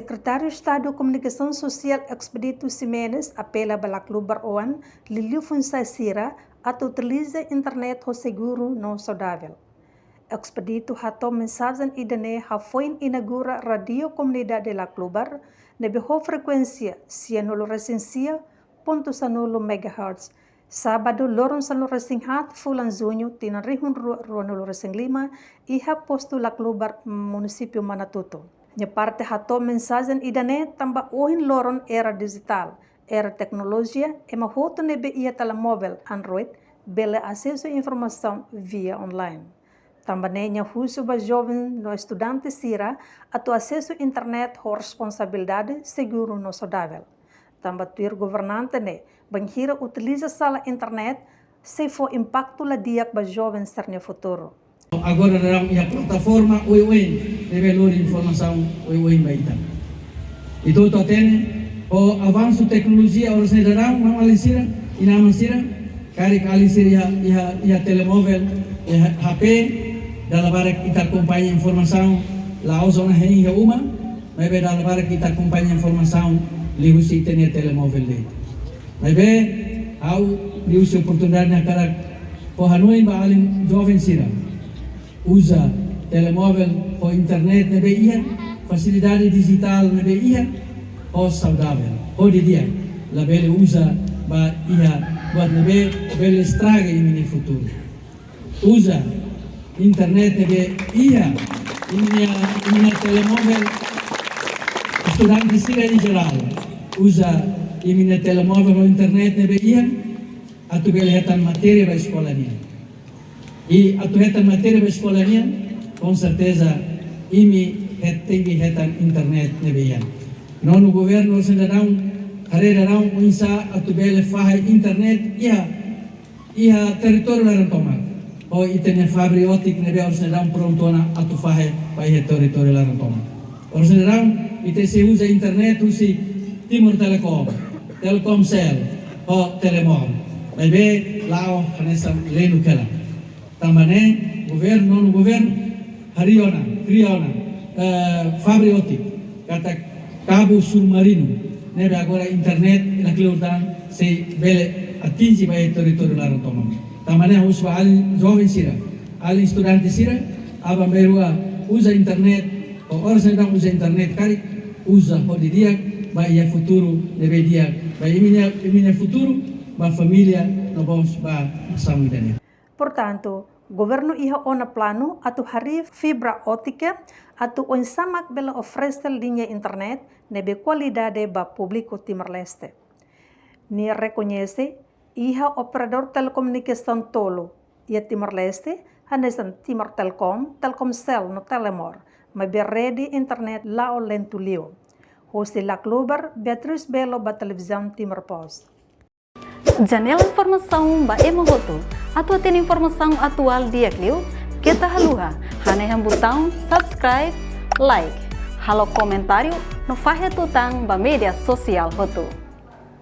Secretário de Estado de Comunicação Social Expedito Ximenes apela para a Clubar OAN Liliu Funsasira a utiliza a internet seguro não saudável. Expedito hatou mensagem idane ha foi inaugura radio comunidade da Clubar na frequência 100,9 MHz. Sábado, lorong sa Lorasinghat, Fulan Junho, tinarihun ruan Lorasing 5, iha posto la Clubar município Manatuto. Nya parte hato mensagem idane tamba ohin lorong era digital, era tecnologia, e mahoto nebe ia telemóvel Android, bela acesso à informação via online. Também nya husu ba jovem no estudante sira, ato acesso à internet ho responsabilidade seguro no saudável. Tamba tuir governante ne, banhira utiliza sala internet, se for impacto la diak ba jovem sernya futuro. Agora dalam a plataforma UIN revelou informação UIN baita. Itu toten o avanço tecnologia orang sedarang nama alisira inaman sira kari alisira ya telemóvel ya HP dalam barak kita acompanha informação lá zona hei ya uma mas be dalam barak kita acompanha informação lihu si tenia telemóvel dele. Mas be au lihu si oportunidade na cara po Hanoi ba alin jovem sira usa telemóvel ou internet na BIA, facilidade digital na BIA, ou saudável. Hoje dia, a bela usa ba ia buat na bela estraga em futuro. Usa internet na BIA, em telemóvel, estudante sira em geral, usa em telemóvel ou internet na BIA, atu bela hetan matéria ba escola niya. E a tuheta matéria da escola com certeza imi tinggi hetan internet nebian. Non o governo sendarão harerarão unsa atubele faha internet ia território laran tomar. O itene fabri otik nebe or sendarão prontona atu faha pai território laran tomar. Or sendarão ite se usa internet usi Timor Telecom, Telkomsel o Telemóvel. Bebe lao kanesa lenu kela. Também governo, non governo, Riona, fabri otik, kata cabo submarino, nebe agora internet na Cleurdan se bele atinge vai território lá autonomo. Também os jovens sira, ali estudante sira, aba merua usa internet, o orang sedang usa internet kari, usa hoje dia, vai ia futuro nebe dia, vai imina futuro, ba família no bos ba sama dengan. Portanto, o governo iha ona plano atu hari fibra ótica atu onsamak bela oferecer linha internet nebe qualidade ba público Timor-Leste. Nia reconhece iha operador telecomunicação tolo ia Timor-Leste hanesan Timor Telecom, Telkomsel no Telemor, mas be rede internet lá o lento liu. Hoste la Clubar, Beatriz Belo ba televisão Timor Post. Janela informação ba emohoto atau tem informação atual dia kliu kita haluha hane botão subscribe like halo comentário no fahe tutang ba media sosial hoto.